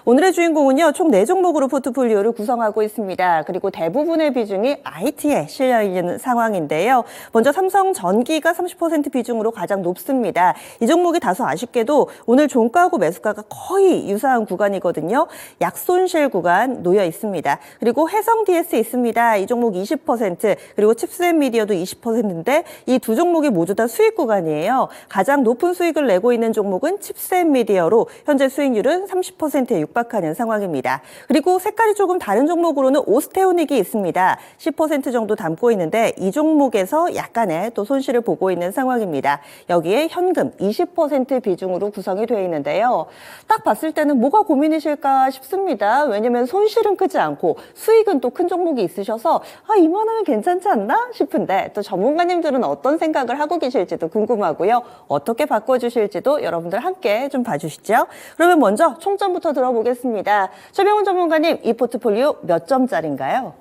오늘의 주인공은요, 총 4종목으로 포트폴리오를 구성하고 있습니다. 그리고 대부분의 비중이 IT에 실려 있는 상황인데요. 먼저 삼성전기가 30% 비중으로 가장 높습니다. 이 종목이 다소 아쉽게도 오늘 종가하고 매수가가 거의 유사한 구간이거든요. 약손실 구간 놓여 있습니다. 그리고 해성DS 있습니다. 이 종목 20%, 그리고 칩셋미디어도 20%인데 이 두 종목이 모두 다 수익 구간이에요. 가장 높은 수익을 내고 있는 종목은 칩셋미디어로 현재 수익률은 30%에 육박하는 상황입니다. 그리고 색깔이 조금 다른 종목으로는 오스테오닉이 있습니다. 10% 정도 담고 있는데 이 종목에서 약간의 또 손실을 보고 있는 상황입니다. 여기에 현금 20% 비중으로 구성이 되어 있는데요. 딱 봤을 때는 뭐가 고민이실까 싶습니다. 왜냐면 손실은 크지 않고 수익은 또 큰 종목이 있으셔서 이만하면 괜찮지 않나 싶은데 또 전문가님들은 어떤 생각을 하고 계실지도 궁금하고요. 어떻게 바꿔주실지도 여러분들 함께 좀 봐주시죠. 그러면 먼저 총점부터 들어보겠습니다. 최병훈 전문가님, 이 포트폴리오 몇 점짜리인가요?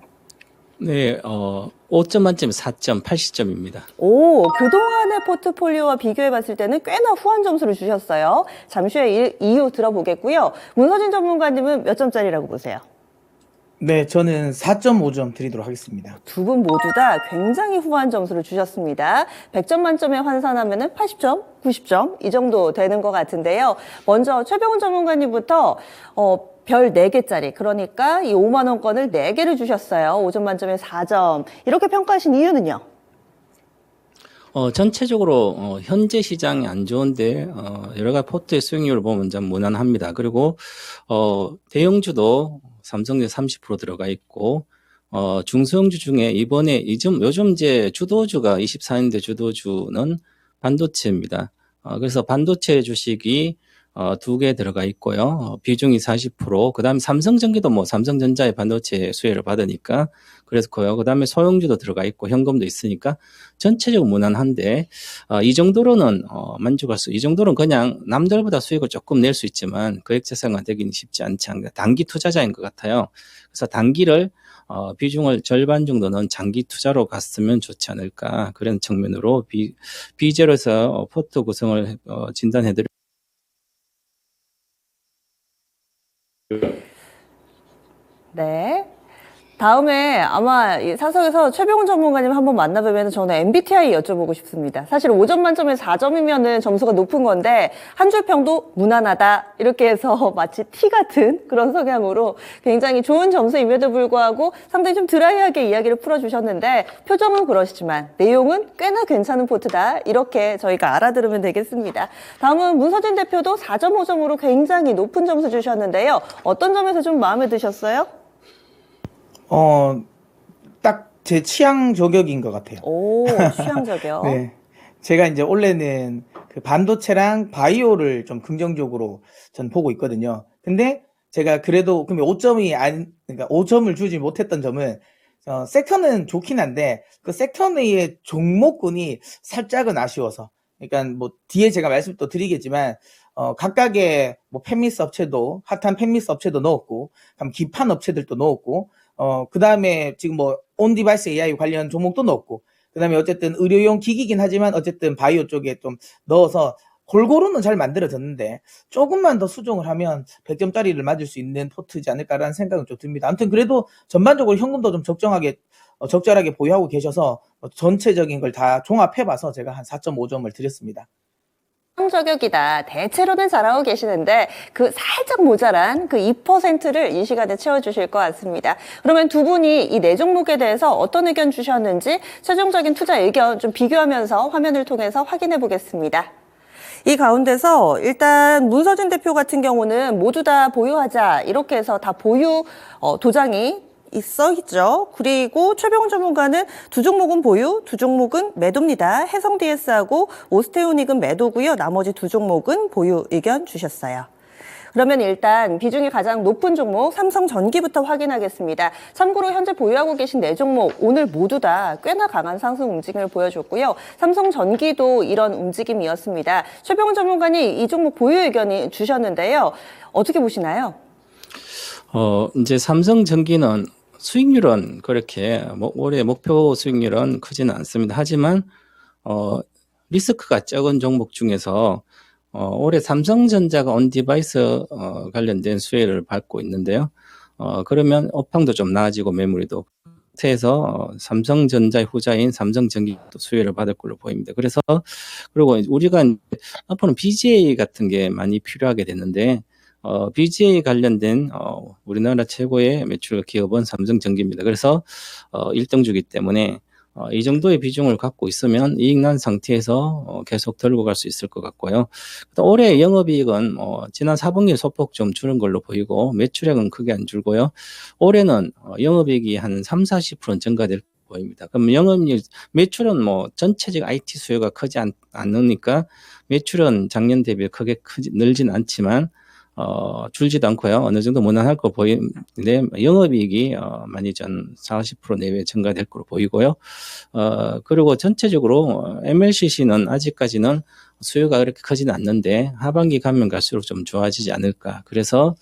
네, 5점 만점에 4점, 80점입니다. 오, 그동안의 포트폴리오와 비교해 봤을 때는 꽤나 후한 점수를 주셨어요. 잠시 후에 이유 들어보겠고요. 문서진 전문가님은 몇 점짜리라고 보세요? 네, 저는 4.5점 드리도록 하겠습니다. 두 분 모두 다 굉장히 후한 점수를 주셨습니다. 100점 만점에 환산하면 80점, 90점 이 정도 되는 것 같은데요. 먼저 최병훈 전문가님부터 별 4개짜리, 그러니까 이 5만 원권을 4개를 주셨어요. 5점 만점에 4점. 이렇게 평가하신 이유는요? 전체적으로 현재 시장이 안 좋은데 여러 가지 포트의 수익률을 보면 좀 무난합니다. 그리고 대형주도 삼성전자 30% 들어가 있고 중소형주 중에 이번에 요즘 이제 주도주가 24년대 주도주는 반도체입니다. 그래서 반도체 주식이 2개 들어가 있고요. 비중이 40%. 그다음에 삼성전기도 뭐 삼성전자의 반도체 수혜를 받으니까 그래서고요. 그다음에 소형주도 들어가 있고 현금도 있으니까 전체적으로 무난한데 이 정도로는 이 정도는 그냥 남들보다 수익을 조금 낼 수 있지만 거액자산가 되기는 쉽지 않지 않나. 단기 투자자인 것 같아요. 그래서 단기를 비중을 절반 정도는 장기 투자로 갔으면 좋지 않을까 그런 측면으로 비제로에서 포트 구성을 진단해드릴. 네. 다음에 아마 이 사석에서 최병훈 전문가님 한번 만나뵈면 저는 MBTI 여쭤보고 싶습니다. 사실 5점 만점에 4점이면은 점수가 높은 건데 한 줄 평도 무난하다 이렇게 해서 마치 티 같은 그런 성향으로 굉장히 좋은 점수임에도 불구하고 상당히 좀 드라이하게 이야기를 풀어주셨는데 표정은 그러시지만 내용은 꽤나 괜찮은 포트다 이렇게 저희가 알아들으면 되겠습니다. 다음은 문서진 대표도 4.5점으로 굉장히 높은 점수 주셨는데요. 어떤 점에서 좀 마음에 드셨어요? 딱 제 취향 저격인 것 같아요. 오, 취향 저격. 네. 제가 이제 원래는 그 반도체랑 바이오를 좀 긍정적으로 전 보고 있거든요. 근데 제가 그래도 그러면 5점을 주지 못했던 점은 섹터는 좋긴 한데 그 섹터 내의 종목군이 살짝은 아쉬워서. 그러니까 뭐 뒤에 제가 말씀 또 드리겠지만 각각의 뭐 팹리스 업체도 핫한 팹리스 업체도 넣었고, 그다음 기판 업체들도 넣었고, 그 다음에 지금 뭐 온디바이스 AI 관련 종목도 넣었고, 그 다음에 어쨌든 의료용 기기긴 하지만 어쨌든 바이오 쪽에 좀 넣어서 골고루는 잘 만들어졌는데 조금만 더 수정을 하면 100점짜리를 맞을 수 있는 포트지 않을까라는 생각은 좀 듭니다. 아무튼 그래도 전반적으로 현금도 좀 적절하게 보유하고 계셔서 전체적인 걸 다 종합해봐서 제가 한 4.5점을 드렸습니다. 저격이다. 대체로는 잘하고 계시는데 그 살짝 모자란 그 2%를 이 시간에 채워주실 것 같습니다. 그러면 두 분이 이 4종목에 대해서 어떤 의견 주셨는지 최종적인 투자 의견 좀 비교하면서 화면을 통해서 확인해 보겠습니다. 이 가운데서 일단 문서진 대표 같은 경우는 모두 다 보유하자 이렇게 해서 다 보유 도장이 있어 있죠. 그리고 최병훈 전문가는 두 종목은 보유, 두 종목은 매도입니다. 해성DS하고 오스테오닉은 매도고요. 나머지 두 종목은 보유 의견 주셨어요. 그러면 일단 비중이 가장 높은 종목 삼성전기부터 확인하겠습니다. 참고로 현재 보유하고 계신 4종목 오늘 모두 다 꽤나 강한 상승 움직임을 보여줬고요. 삼성전기도 이런 움직임이었습니다. 최병훈 전문가님 이 종목 보유 의견이 주셨는데요. 어떻게 보시나요? 이제 삼성전기는 수익률은 그렇게 올해 목표 수익률은 크지는 않습니다. 하지만 리스크가 적은 종목 중에서 올해 삼성전자가 온디바이스 관련된 수혜를 받고 있는데요. 그러면 업황도 좀 나아지고 매물이도 해서 삼성전자의 후자인 삼성전기도 수혜를 받을 걸로 보입니다. 그래서 그리고 우리가 앞으로는 BGA 같은 게 많이 필요하게 됐는데 BGA 관련된 우리나라 최고의 매출 기업은 삼성전기입니다. 그래서 1등주기 때문에 이 정도의 비중을 갖고 있으면 이익 난 상태에서 계속 들고 갈 수 있을 것 같고요. 올해 영업이익은 지난 4분기에 소폭 좀 줄은 걸로 보이고 매출액은 크게 안 줄고요. 올해는 영업이익이 한 30-40% 증가될 보입니다. 그럼 영업이익 매출은 전체적 IT 수요가 크지 않으니까 매출은 작년 대비 크게 늘진 않지만 줄지도 않고요. 어느 정도 무난할 거 보이는데 영업이익이 많이 전 40% 내외 증가될 거로 보이고요. 그리고 전체적으로 MLCC는 아직까지는 수요가 그렇게 크지는 않는데 하반기 가면 갈수록 좀 좋아지지 않을까. 그래서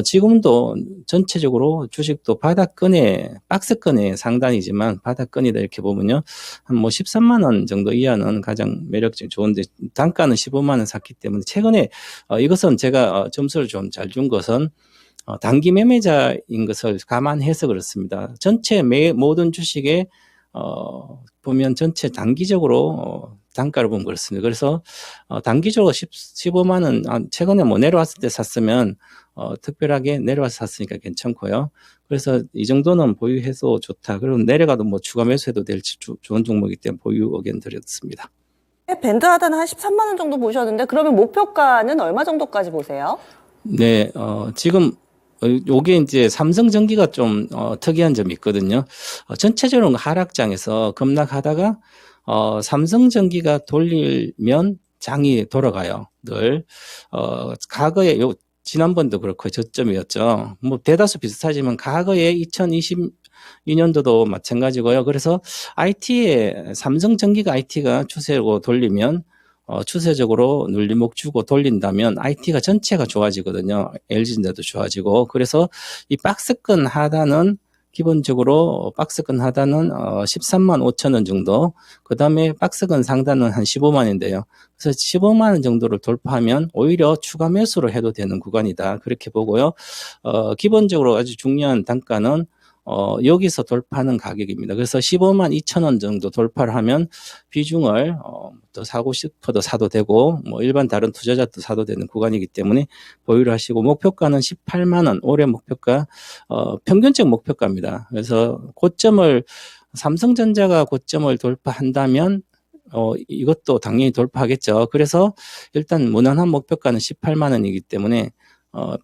지금도 전체적으로 주식도 박스권의 상단이지만 바닥권이다 이렇게 보면요. 한 13만 원 정도 이하는 가장 매력적인 좋은데 단가는 15만 원 샀기 때문에 최근에 이것은 제가 점수를 좀 잘 준 것은 단기 매매자인 것을 감안해서 그렇습니다. 전체 모든 주식에 보면 전체 단기적으로 단가를 보면 그렇습니다. 그래서 단기적으로 15만 원 최근에 내려왔을 때 샀으면 특별하게 내려와서 샀으니까 괜찮고요. 그래서 이 정도는 보유해도 좋다. 그리고 내려가도 추가 매수해도 될지 좋은 종목이기 때문에 보유 의견 드렸습니다. 밴드 하단은 한 13만 원 정도 보셨는데 그러면 목표가는 얼마 정도까지 보세요? 네, 지금 요게 이제 삼성전기가 좀 특이한 점이 있거든요. 전체적으로 하락장에서 급락하다가 삼성전기가 돌리면 장이 돌아가요. 늘 과거에 지난번도 그렇고 저점이었죠. 대다수 비슷하지만 과거에 2022년도도 마찬가지고요. 그래서 삼성전기가 IT가 추세로 돌리면 추세적으로 눌림목 주고 돌린다면 IT가 전체가 좋아지거든요. LG전자도 좋아지고. 그래서 이 박스권 하단은 기본적으로 박스권 하단은 13만 5천 원 정도, 그 다음에 박스권 상단은 한 15만 원인데요. 그래서 15만 원 정도를 돌파하면 오히려 추가 매수를 해도 되는 구간이다. 그렇게 보고요. 기본적으로 아주 중요한 단가는 여기서 돌파하는 가격입니다. 그래서 15만 2천 원 정도 돌파를 하면 비중을 더 사고 싶어도 사도 되고 일반 다른 투자자도 사도 되는 구간이기 때문에 보유를 하시고 목표가는 18만 원 올해 목표가 평균적 목표가입니다. 그래서 삼성전자가 고점을 돌파한다면 이것도 당연히 돌파하겠죠. 그래서 일단 무난한 목표가는 18만 원이기 때문에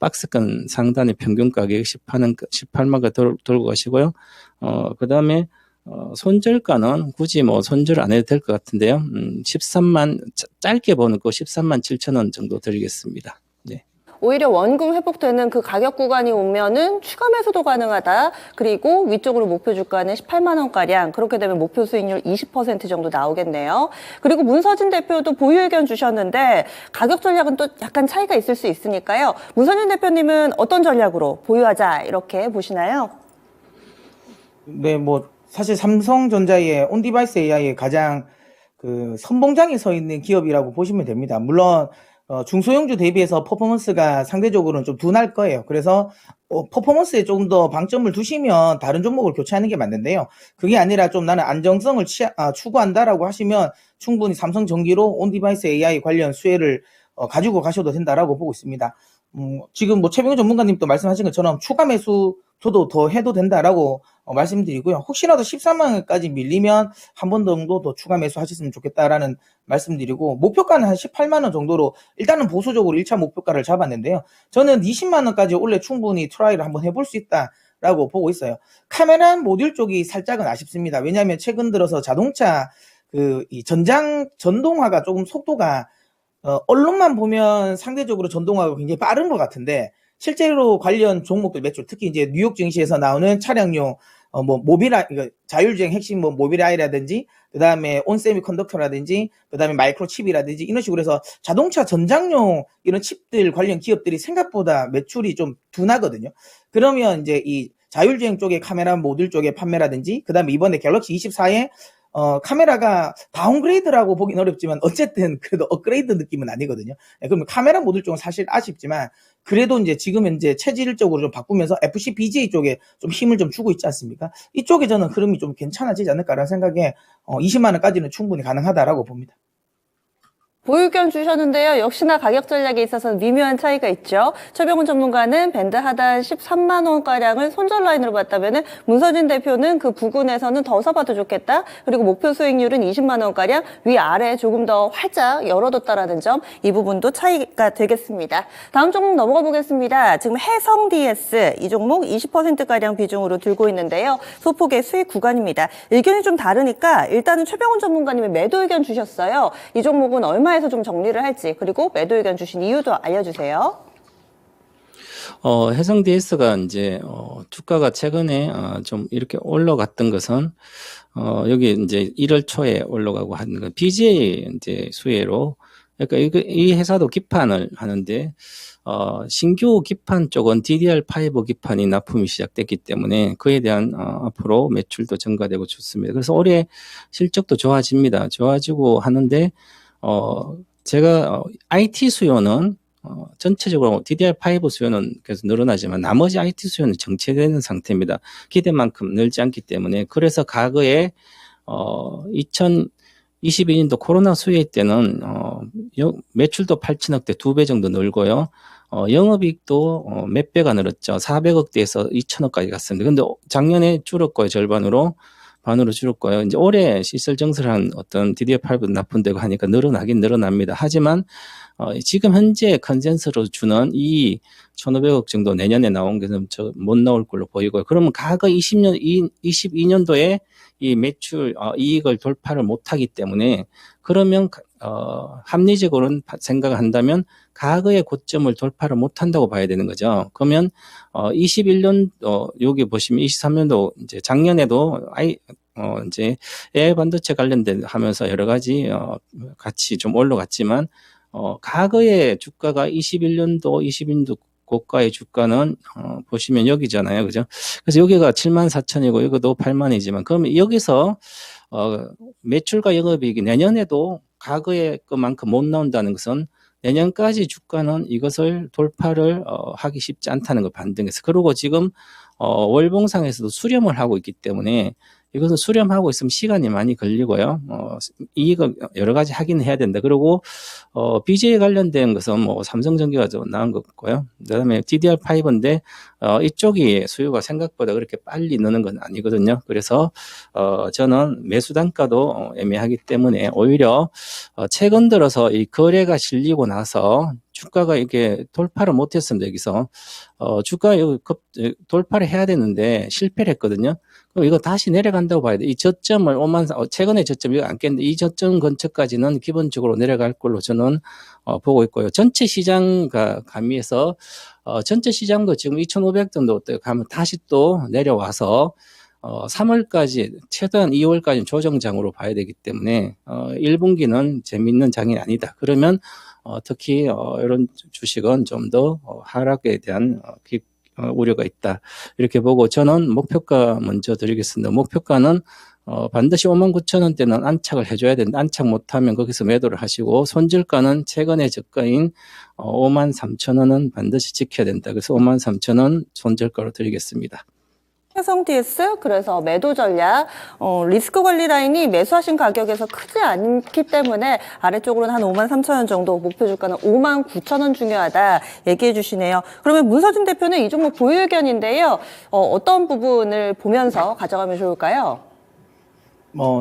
박스권 상단의 평균 가격 18만가 돌고 가시고요. 그 다음에 손절가는 굳이 손절 안 해도 될 것 같은데요. 13만, 짧게 보는 거 13만 7천 원 정도 드리겠습니다. 네. 오히려 원금 회복되는 그 가격 구간이 오면은 추가 매수도 가능하다. 그리고 위쪽으로 목표 주가는 18만 원가량. 그렇게 되면 목표 수익률 20% 정도 나오겠네요. 그리고 문서진 대표도 보유 의견 주셨는데 가격 전략은 또 약간 차이가 있을 수 있으니까요. 문서진 대표님은 어떤 전략으로 보유하자 이렇게 보시나요? 네, 사실 삼성전자의 온디바이스 AI의 가장 그 선봉장에 서 있는 기업이라고 보시면 됩니다. 물론 중소형주 대비해서 퍼포먼스가 상대적으로는 좀 둔할 거예요. 그래서 퍼포먼스에 조금 더 방점을 두시면 다른 종목을 교체하는 게 맞는데요. 그게 아니라 좀 나는 안정성을 추구한다라고 하시면 충분히 삼성전기로 온디바이스 AI 관련 수혜를 가지고 가셔도 된다라고 보고 있습니다. 지금 최병현 전문가님도 말씀하신 것처럼 추가 매수 저도 더 해도 된다라고 말씀드리고요. 혹시라도 13만 원까지 밀리면 한 번 정도 더 추가 매수하셨으면 좋겠다라는 말씀드리고 목표가는 한 18만 원 정도로 일단은 보수적으로 1차 목표가를 잡았는데요. 저는 20만 원까지 원래 충분히 트라이를 한번 해볼 수 있다라고 보고 있어요. 카메라 모듈 쪽이 살짝은 아쉽습니다. 왜냐하면 최근 들어서 자동차 이 전동화가 조금 속도가 언론만 보면 상대적으로 전동화가 굉장히 빠른 것 같은데 실제로 관련 종목들 매출 특히 이제 뉴욕 증시에서 나오는 차량용 모빌아이 자율주행 핵심 모빌아이라든지 그다음에 온세미컨덕터라든지 그다음에 마이크로칩이라든지 이런 식으로 해서 자동차 전장용 이런 칩들 관련 기업들이 생각보다 매출이 좀 둔하거든요. 그러면 이제 이 자율주행 쪽의 카메라 모듈 쪽의 판매라든지 그다음에 이번에 갤럭시 24에 카메라가 다운그레이드라고 보긴 어렵지만 어쨌든 그래도 업그레이드 느낌은 아니거든요. 예, 그러면 카메라 모듈 쪽은 사실 아쉽지만 그래도 이제 지금 현재 체질적으로 좀 바꾸면서 FC BGA 쪽에 좀 힘을 좀 주고 있지 않습니까? 이쪽에 저는 흐름이 좀 괜찮아지지 않을까라는 생각에 20만 원까지는 충분히 가능하다라고 봅니다. 보유견 주셨는데요. 역시나 가격 전략에 있어서는 미묘한 차이가 있죠. 최병훈 전문가는 밴드 하단 13만 원가량을 손절 라인으로 봤다면 문서진 대표는 그 부근에서는 더 사봐도 좋겠다. 그리고 목표 수익률은 20만 원가량 위아래 조금 더 활짝 열어뒀다라는 점, 이 부분도 차이가 되겠습니다. 다음 종목 넘어가 보겠습니다. 지금 해성 DS 이 종목 20%가량 비중으로 들고 있는데요. 소폭의 수익 구간입니다. 의견이 좀 다르니까 일단은 최병훈 전문가님의 매도 의견 주셨어요. 이 종목은 얼마에서 좀 정리를 할지, 그리고 매도 의견 주신 이유도 알려주세요. 해성 DS가 이제 주가가 최근에 좀 이렇게 올라갔던 것은 여기 이제 1월 초에 올라가고 하는 거 BGA 이제 수혜로, 그러니까 이 회사도 기판을 하는데 신규 기판 쪽은 DDR5 기판이 납품이 시작됐기 때문에 그에 대한 앞으로 매출도 증가되고 좋습니다. 그래서 올해 실적도 좋아집니다. 좋아지고 하는데 제가 IT 수요는 전체적으로 DDR5 수요는 계속 늘어나지만 나머지 IT 수요는 정체되는 상태입니다. 기대만큼 늘지 않기 때문에. 그래서 과거에 2022년도 코로나 수요 때는 매출도 8천억대 2배 정도 늘고요. 영업이익도 몇 배가 늘었죠. 400억대에서 2천억까지 갔습니다. 근데 작년에 줄었고요. 반으로 줄었고요. 이제 올해 시설 정설한 어떤 DDR5 납품되고 하니까 늘어나긴 늘어납니다. 하지만 지금 현재 컨센서스로 주는 이 1,500억 정도 내년에 나온 것은 못 나올 걸로 보이고요. 그러면 과거 22년도에 이 매출 이익을 돌파를 못하기 때문에, 그러면 합리적으로는 생각을 한다면 과거의 고점을 돌파를 못한다고 봐야 되는 거죠. 그러면 21년 여기 보시면 23년도 이제 작년에도 이제 AI 반도체 관련된 하면서 여러 가지 같이 좀 올라갔지만 과거의 주가가 21년도 22년도 고가의 주가는 보시면 여기잖아요. 그죠? 그래서 여기가 74,000이고 이것도 8만이지만, 그러면 여기서 매출과 영업이익이 내년에도 과거의 것만큼 못 나온다는 것은 내년까지 주가는 이것을 돌파를 하기 쉽지 않다는 걸 반등해서, 그리고 지금 월봉상에서도 수렴을 하고 있기 때문에 이것은 수렴하고 있으면 시간이 많이 걸리고요. 이익을 여러 가지 하긴 해야 된다. 그리고 BGA 관련된 것은 뭐 삼성전기가 좀 나은 것 같고요. 그다음에 DDR5인데 이쪽이 수요가 생각보다 그렇게 빨리 느는 건 아니거든요. 그래서 저는 매수 단가도 애매하기 때문에 오히려 최근 들어서 이 거래가 실리고 나서 주가가 이렇게 돌파를 못했습니다. 여기서 주가 돌파를 해야 되는데 실패를 했거든요. 그럼 이거 다시 내려간다고 봐야 돼. 이 저점을 최근에 저점 이거 안 깼는데 이 저점 근처까지는 기본적으로 내려갈 걸로 저는 보고 있고요. 전체 시장과 가미해서 전체 시장도 지금 2,500 정도 가면 다시 또 내려와서 3월까지 최대한 2월까지는 조정장으로 봐야 되기 때문에 1분기는 재미있는 장이 아니다. 그러면 특히 이런 주식은 좀 더 하락에 대한 우려가 있다. 이렇게 보고 저는 목표가 먼저 드리겠습니다. 목표가는 반드시 59,000원대는 안착을 해줘야 된다. 안착 못하면 거기서 매도를 하시고, 손절가는 최근의 저가인 53,000원은 반드시 지켜야 된다. 그래서 53,000원 손절가로 드리겠습니다. 해성 DS, 그래서 매도 전략, 리스크 관리 라인이 매수하신 가격에서 크지 않기 때문에 아래쪽으로는 한 53,000원 정도, 목표 주가는 59,000원 중요하다 얘기해 주시네요. 그러면 문서진 대표는 이 종목 보유 의견인데요. 어떤 부분을 보면서 가져가면 좋을까요?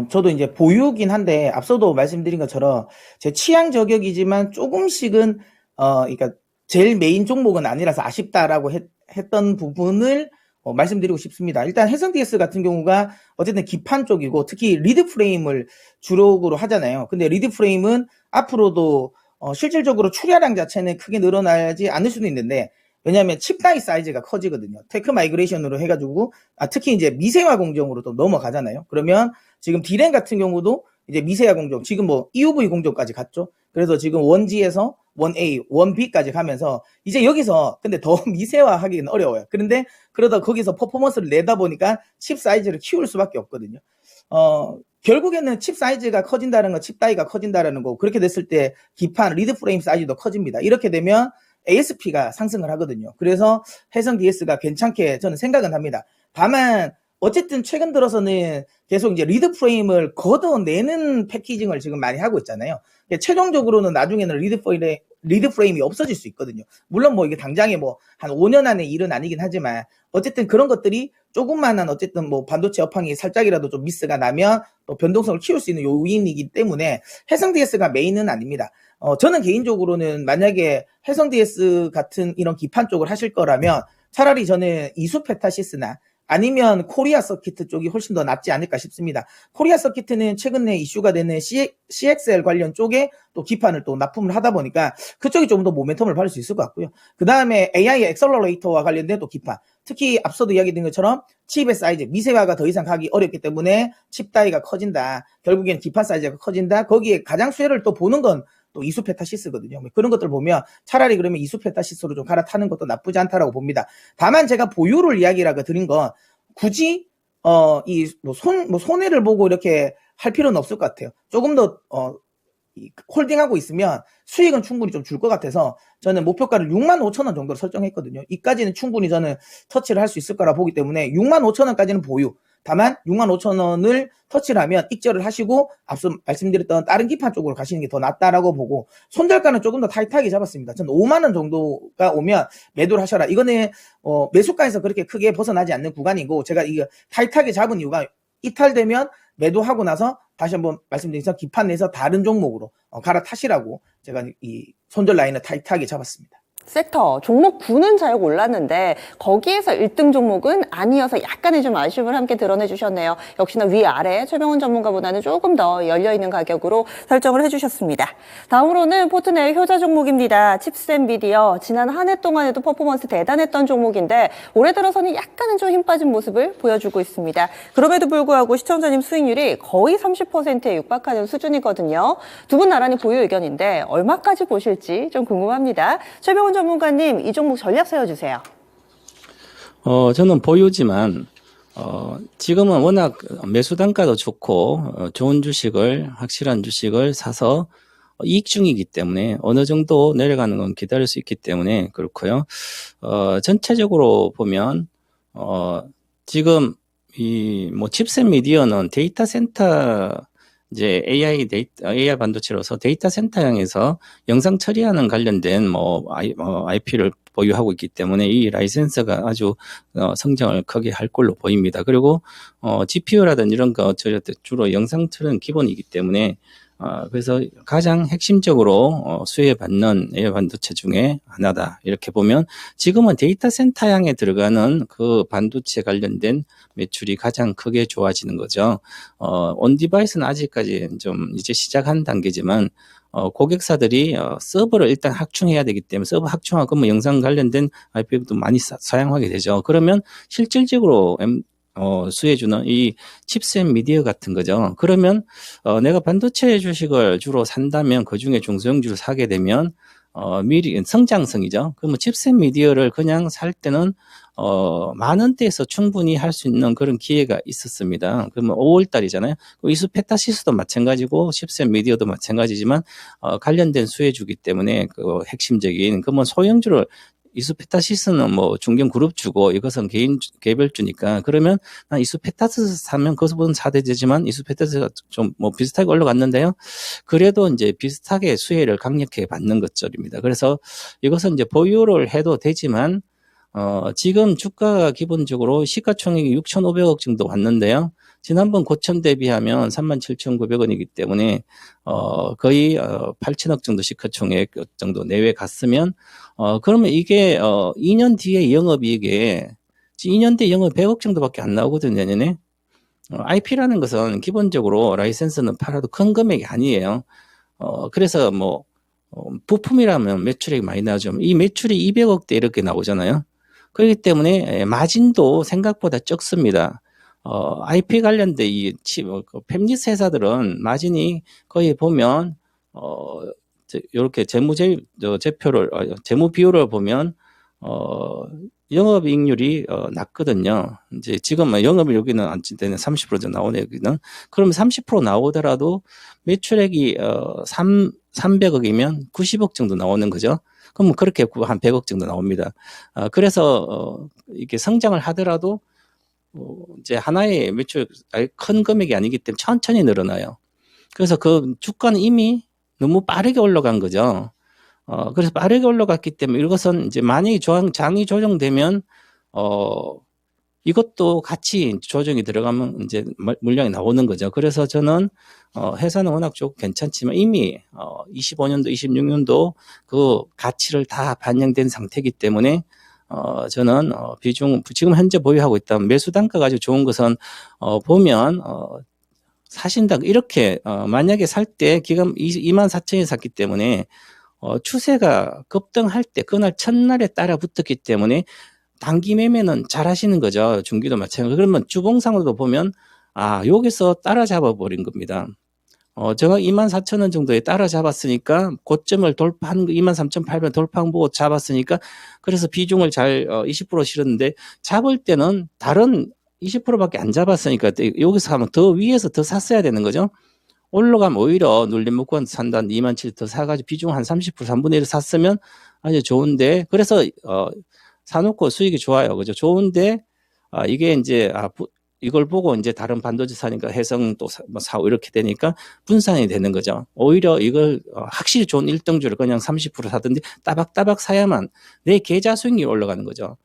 저도 이제 보유긴 한데 앞서도 말씀드린 것처럼 제 취향 저격이지만 조금씩은 그러니까 제일 메인 종목은 아니라서 아쉽다라고 했던 부분을 말씀드리고 싶습니다. 일단 해성 DS 같은 경우가 어쨌든 기판 쪽이고 특히 리드 프레임을 주력으로 하잖아요. 근데 리드 프레임은 앞으로도 실질적으로 출하량 자체는 크게 늘어나지 않을 수도 있는데, 왜냐하면 칩 다이 사이즈가 커지거든요. 테크 마이그레이션으로 해가지고 특히 이제 미세화 공정으로 또 넘어가잖아요. 그러면 지금 D램 같은 경우도 이제 미세화 공정, 지금 뭐 EUV 공정까지 갔죠. 그래서 지금 1G에서 1A, 1B까지 가면서 이제 여기서 근데 더 미세화하기는 어려워요. 그런데 그러다 거기서 퍼포먼스를 내다 보니까 칩 사이즈를 키울 수밖에 없거든요. 결국에는 칩 사이즈가 커진다는 거, 칩 다이가 커진다는 거, 그렇게 됐을 때 기판, 리드 프레임 사이즈도 커집니다. 이렇게 되면 ASP가 상승을 하거든요. 그래서 해성 DS가 괜찮게 저는 생각은 합니다. 다만 어쨌든 최근 들어서는 계속 이제 리드 프레임을 걷어내는 패키징을 지금 많이 하고 있잖아요. 최종적으로는 나중에는 리드 프레임이 없어질 수 있거든요. 물론 뭐 이게 당장에 뭐 한 5년 안에 일은 아니긴 하지만 어쨌든 그런 것들이 조금만한 어쨌든 뭐 반도체 업황이 살짝이라도 좀 미스가 나면 또 변동성을 키울 수 있는 요인이기 때문에 해성 DS가 메인은 아닙니다. 저는 개인적으로는 만약에 해성 DS 같은 이런 기판 쪽을 하실 거라면 차라리 저는 이수페타시스나 아니면 코리아 서키트 쪽이 훨씬 더 낫지 않을까 싶습니다. 코리아 서키트는 최근에 이슈가 되는 CXL 관련 쪽에 또 기판을 또 납품을 하다 보니까 그쪽이 좀 더 모멘텀을 받을 수 있을 것 같고요. 그 다음에 AI 엑셀러레이터와 관련된 또 기판, 특히 앞서도 이야기된 것처럼 칩의 사이즈, 미세화가 더 이상 가기 어렵기 때문에 칩 다이가 커진다. 결국엔 기판 사이즈가 커진다. 거기에 가장 수혜를 또 보는 건 또 이수페타시스거든요. 그런 것들 보면 차라리 그러면 이수페타시스로 좀 갈아타는 것도 나쁘지 않다라고 봅니다. 다만 제가 보유를 이야기라고 드린 건 굳이 손해를 보고 이렇게 할 필요는 없을 것 같아요. 조금 더 홀딩하고 있으면 수익은 충분히 좀 줄 것 같아서 저는 목표가를 65,000원 정도로 설정했거든요. 이까지는 충분히 저는 터치를 할 수 있을 거라 보기 때문에 65,000원까지는 보유. 다만 65,000원을 터치를 하면 익절을 하시고 앞서 말씀드렸던 다른 기판 쪽으로 가시는 게 더 낫다라고 보고, 손절가는 조금 더 타이트하게 잡았습니다. 저는 5만 원 정도가 오면 매도를 하셔라. 이거는 매수가에서 그렇게 크게 벗어나지 않는 구간이고, 제가 이거 타이트하게 잡은 이유가 이탈되면 매도하고 나서 다시 한번 말씀드리면 기판 내에서 다른 종목으로 갈아타시라고 제가 이 손절 라인을 타이트하게 잡았습니다. 섹터 종목 9는 잘 골랐는데 거기에서 1등 종목은 아니어서 약간의 좀 아쉬움을 함께 드러내 주셨네요. 역시나 위아래 최병훈 전문가보다는 조금 더 열려있는 가격으로 설정을 해주셨습니다. 다음으로는 포트네의 효자 종목입니다. 칩셋 미디어. 지난 한 해 동안에도 퍼포먼스 대단했던 종목인데 올해 들어서는 약간은 좀 힘 빠진 모습을 보여주고 있습니다. 그럼에도 불구하고 시청자님 수익률이 거의 30%에 육박하는 수준이거든요. 두 분 나란히 보유 의견인데 얼마까지 보실지 좀 궁금합니다. 최병훈 전문가님, 이 종목 전략 세워주세요. 저는 보유지만, 지금은 워낙 매수 단가도 좋고, 좋은 주식을, 확실한 주식을 사서 이익 중이기 때문에 어느 정도 내려가는 건 기다릴 수 있기 때문에 그렇고요. 전체적으로 보면, 지금 칩셋 미디어는 데이터 센터, 이제 AI 반도체로서 데이터 센터형에서 영상 처리하는 관련된 IP를 보유하고 있기 때문에 이 라이센스가 아주 성장을 크게 할 걸로 보입니다. 그리고 GPU라든지 이런 거 주로 영상 처리는 기본이기 때문에 그래서 가장 핵심적으로 수혜받는 AI 반도체 중에 하나다. 이렇게 보면 지금은 데이터 센터향에 들어가는 그 반도체 관련된 매출이 가장 크게 좋아지는 거죠. 온 디바이스는 아직까지 좀 이제 시작한 단계지만 고객사들이 서버를 일단 확충해야 되기 때문에 서버 확충하고 영상 관련된 IP도 많이 사용하게 되죠. 그러면 실질적으로 수혜주는 이 칩셋 미디어 같은 거죠. 그러면 내가 반도체 주식을 주로 산다면 그중에 중소형주를 사게 되면 미리 성장성이죠. 그러면 칩셋 미디어를 그냥 살 때는 만 원대에서 충분히 할 수 있는 그런 기회가 있었습니다. 그러면 5월 달이잖아요. 이수페타시스도 마찬가지고 칩셋 미디어도 마찬가지지만 관련된 수혜주기 때문에 그 핵심적인 그러면 소형주를 이수페타시스는 중견 그룹주고 이것은 개별주니까 그러면 난 이수페타시스 사면 그것보다는 4대제지만 이수페타시스가 좀 비슷하게 올라갔는데요. 그래도 이제 비슷하게 수혜를 강력하게 받는 것들입니다. 그래서 이것은 이제 보유를 해도 되지만 지금 주가가 기본적으로 시가총액이 6,500억 정도 왔는데요. 지난번 고점 대비하면 37,900원이기 때문에 거의 8,000억 정도 시가총액 정도 내외 갔으면 그러면 이게 2년 뒤에 영업이익에 2년 뒤에 영업 100억 정도밖에 안 나오거든요, 내년에. IP라는 것은 기본적으로 라이센스는 팔아도 큰 금액이 아니에요. 그래서 부품이라면 매출액이 많이 나오죠. 이 매출이 200억대 이렇게 나오잖아요. 그렇기 때문에 마진도 생각보다 적습니다. IP 관련된 이 팹리스 회사들은 마진이 거의 보면 이렇게 재무 비율을 보면 영업이익률이 낮거든요. 이제 지금 영업이익률은 안 되는 30% 정도 나오네요. 여기는. 그러면 30% 나오더라도 매출액이 300억이면 90억 정도 나오는 거죠. 그럼 그렇게 한 100억 정도 나옵니다. 그래서 이렇게 성장을 하더라도 이제 하나의 매출 큰 금액이 아니기 때문에 천천히 늘어나요. 그래서 그 주가는 이미 너무 빠르게 올라간 거죠. 그래서 빠르게 올라갔기 때문에 이것은 이제 만약에 장이 조정되면, 이것도 같이 조정이 들어가면 이제 물량이 나오는 거죠. 그래서 저는, 회사는 워낙 좀 괜찮지만 이미, 25년도, 26년도 그 가치를 다 반영된 상태이기 때문에, 저는, 지금 현재 보유하고 있다면 매수 단가가 아주 좋은 것은, 보면, 사신다. 이렇게, 만약에 살 때 기간 24,000에 샀기 때문에, 추세가 급등할 때 그날 첫날에 따라 붙었기 때문에 단기 매매는 잘 하시는 거죠. 중기도 마찬가지로. 그러면 주봉상으로도 보면 여기서 따라잡아 버린 겁니다. 제가 24,000원 정도에 따라잡았으니까 고점을 돌파한 23,800원 돌파한 보고 잡았으니까 그래서 비중을 잘 20% 실었는데 잡을 때는 다른 20%밖에 안 잡았으니까 여기서 하면 더 위에서 더 샀어야 되는 거죠. 올라가면 오히려 눌림 묶고 산다 27,000원 더 사가지고 비중 한 30% 3분의 1 샀으면 아주 좋은데 그래서 사놓고 수익이 좋아요. 그죠? 좋은데 이게 이제 이걸 보고 이제 다른 반도체 사니까 해성 또 사고 이렇게 되니까 분산이 되는 거죠. 오히려 이걸 확실히 좋은 1등주를 그냥 30% 사든지 따박따박 사야만 내 계좌 수익률이 올라가는 거죠.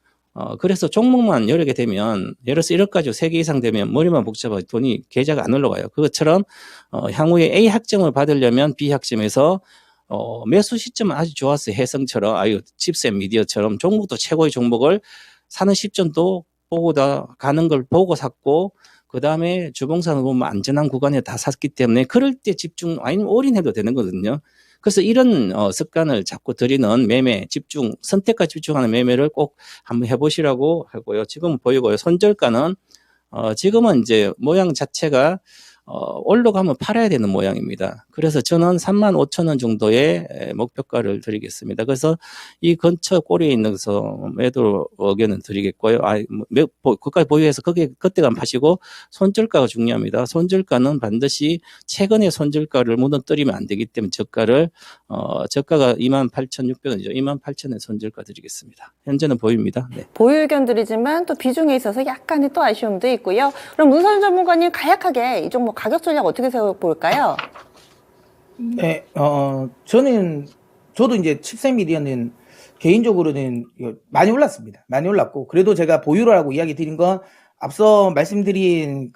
그래서 종목만 여러 개 되면, 예를 들어서 1억 가지고 3개 이상 되면 머리만 복잡하고 돈이 계좌가 안 올라가요. 그것처럼, 향후에 A 학점을 받으려면 B 학점에서, 매수 시점은 아주 좋았어요. 해성처럼, 칩셋 미디어처럼 종목도 최고의 종목을 사는 시점도 보고 가는 걸 보고 샀고, 그 다음에 주봉산을 보면 안전한 구간에 다 샀기 때문에 그럴 때 집중, 아니면 올인해도 되는 거거든요. 그래서 이런 습관을 자꾸 들이는 매매, 선택과 집중하는 매매를 꼭 한번 해보시라고 하고요. 지금 보이고요. 손절가는 지금은 이제 모양 자체가 올라가면 팔아야 되는 모양입니다. 그래서 저는 35,000원 정도의 목표가를 드리겠습니다. 그래서 이 근처 꼬리에 있는 것서 매도 의견을 드리겠고요. 그까지 보유해서 그때가 파시고 손절가가 중요합니다. 손절가는 반드시 최근의 손절가를 무너뜨리면 안 되기 때문에 저가가 28,600원이죠. 28,000원 손절가 드리겠습니다. 현재는 보유입니다. 네. 보유 의견 드리지만 또 비중에 있어서 약간의 또 아쉬움도 있고요. 그럼 문선 전문가님 간략하게 이 종목 가격 전략 어떻게 세워볼까요? 네, 저도 이제 칩셋 미디어는 개인적으로는 많이 올랐습니다. 많이 올랐고, 그래도 제가 보유라고 이야기 드린 건 앞서 말씀드린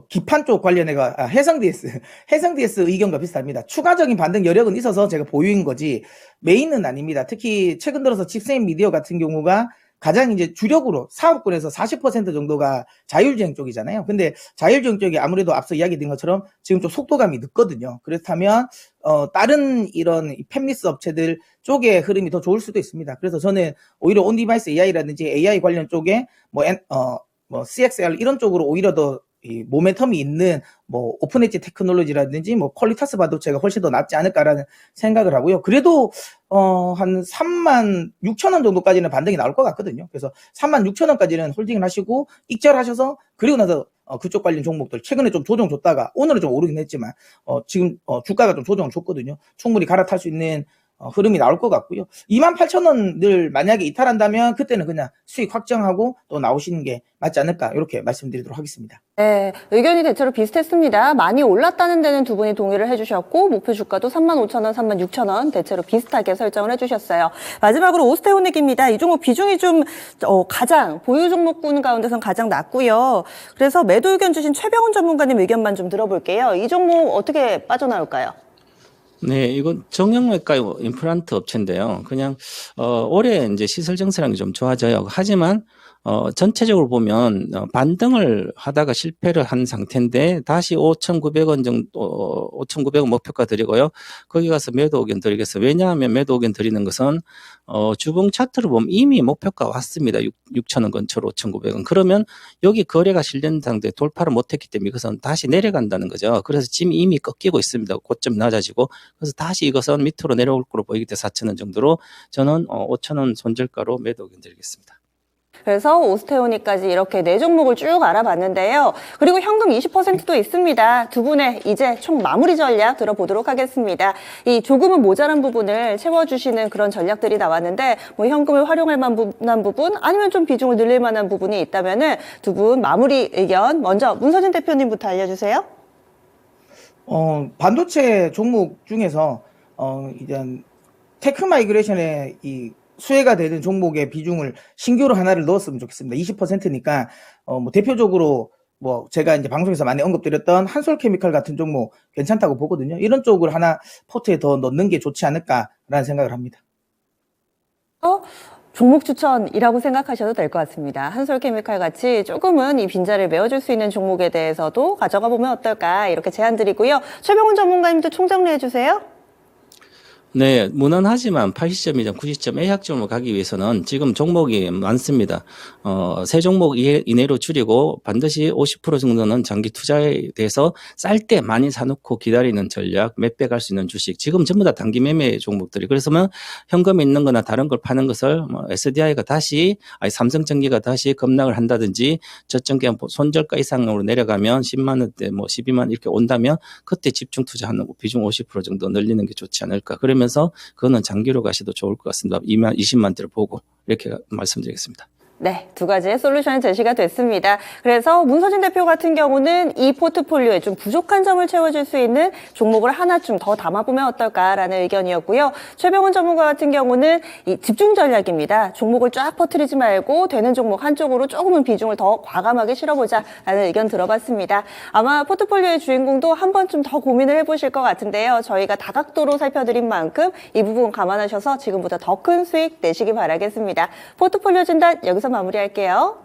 기판 쪽 관련해가 해상 DS 의견과 비슷합니다. 추가적인 반등 여력은 있어서 제가 보유인 거지 메인은 아닙니다. 특히 최근 들어서 칩셋 미디어 같은 경우가 가장 이제 주력으로 사업군에서 40% 정도가 자율주행 쪽이잖아요. 근데 자율주행 쪽이 아무래도 앞서 이야기 드린 것처럼 지금 좀 속도감이 늦거든요. 그렇다면 다른 이런 팹리스 업체들 쪽의 흐름이 더 좋을 수도 있습니다. 그래서 저는 오히려 온디바이스 AI라든지 AI 관련 쪽에 CXL 이런 쪽으로 오히려 더 이 모멘텀이 있는 오픈 엣지 테크놀로지라든지 퀄리타스 반도체가 훨씬 더 낫지 않을까라는 생각을 하고요. 그래도 한 36,000원 정도까지는 반등이 나올 것 같거든요. 그래서 36,000원까지는 홀딩을 하시고 익절하셔서 그리고 나서 그쪽 관련 종목들 최근에 좀 조정 줬다가 오늘은 좀 오르긴 했지만 지금 주가가 좀 조정을 줬거든요. 충분히 갈아탈 수 있는 흐름이 나올 것 같고요. 28,000원을 만약에 이탈한다면 그때는 그냥 수익 확정하고 또 나오시는 게 맞지 않을까 이렇게 말씀드리도록 하겠습니다. 네, 의견이 대체로 비슷했습니다. 많이 올랐다는 데는 두 분이 동의를 해주셨고 목표 주가도 35,000원, 36,000원 대체로 비슷하게 설정을 해주셨어요. 마지막으로 오스테오닉입니다. 이 종목 비중이 좀 가장 보유 종목군 가운데선 가장 낮고요. 그래서 매도 의견 주신 최병훈 전문가님 의견만 좀 들어볼게요. 이 종목 어떻게 빠져나올까요? 네, 이건 정형외과 임플란트 업체인데요. 그냥 올해 이제 시설 정세랑이 좀 좋아져요. 하지만 전체적으로 보면 반등을 하다가 실패를 한 상태인데 다시 5,900원 정도, 5,900원 목표가 드리고요. 거기 가서 매도 의견 드리겠습니다. 왜냐하면 매도 의견 드리는 것은 주봉 차트를 보면 이미 목표가 왔습니다. 6,000원 근처로 5,900원. 그러면 여기 거래가 실현 상태에 돌파를 못했기 때문에 이것은 다시 내려간다는 거죠. 그래서 지금 이미 꺾이고 있습니다. 고점 낮아지고. 그래서 다시 이것은 밑으로 내려올 거로 보이기 때문에 4,000원 정도로 저는 5,000원 손절가로 매도 의견 드리겠습니다. 그래서 오스테오니까지 이렇게 네 종목을 쭉 알아봤는데요. 그리고 현금 20%도 있습니다. 두 분의 이제 총 마무리 전략 들어보도록 하겠습니다. 이 조금은 모자란 부분을 채워주시는 그런 전략들이 나왔는데 뭐 현금을 활용할 만한 부분 아니면 좀 비중을 늘릴 만한 부분이 있다면은 두 분 마무리 의견 먼저 문서진 대표님부터 알려주세요. 반도체 종목 중에서 이제 테크 마이그레이션의 이 수혜가 되는 종목의 비중을 신규로 하나를 넣었으면 좋겠습니다. 20%니까 뭐 대표적으로 뭐 제가 이제 방송에서 많이 언급드렸던 한솔케미칼 같은 종목 괜찮다고 보거든요. 이런 쪽을 하나 포트에 더 넣는 게 좋지 않을까라는 생각을 합니다. 종목 추천이라고 생각하셔도 될 것 같습니다. 한솔케미칼 같이 조금은 이 빈자리를 메워줄 수 있는 종목에 대해서도 가져가 보면 어떨까 이렇게 제안 드리고요. 최병훈 전문가님도 총정리해 주세요. 네, 무난하지만 80점이나 90점 A학점으로 가기 위해서는 지금 종목이 많습니다. 세 종목 이내로 줄이고 반드시 50% 정도는 장기 투자에 대해서 쌀 때 많이 사놓고 기다리는 전략, 몇 배 갈 수 있는 주식. 지금 전부 다 단기 매매 종목들이. 그래서면 현금이 있는 거나 다른 걸 파는 것을 SDI가 다시, 삼성전기가 다시 급락을 한다든지 저점기 손절가 이상으로 내려가면 10만 원대, 12만 이렇게 온다면 그때 집중 투자하는 비중 50% 정도 늘리는 게 좋지 않을까. 그러면서 그거는 장기로 가셔도 좋을 것 같습니다. 20만 대를 보고 이렇게 말씀드리겠습니다. 네, 두 가지의 솔루션이 제시가 됐습니다. 그래서 문서진 대표 같은 경우는 이 포트폴리오에 좀 부족한 점을 채워줄 수 있는 종목을 하나쯤 더 담아보면 어떨까라는 의견이었고요. 최병훈 전문가 같은 경우는 이 집중 전략입니다. 종목을 쫙 퍼뜨리지 말고 되는 종목 한쪽으로 조금은 비중을 더 과감하게 실어보자라는 의견 들어봤습니다. 아마 포트폴리오의 주인공도 한 번쯤 더 고민을 해보실 것 같은데요. 저희가 다각도로 살펴드린 만큼 이 부분 감안하셔서 지금보다 더 큰 수익 내시기 바라겠습니다. 포트폴리오 진단 여기서 마무리할게요.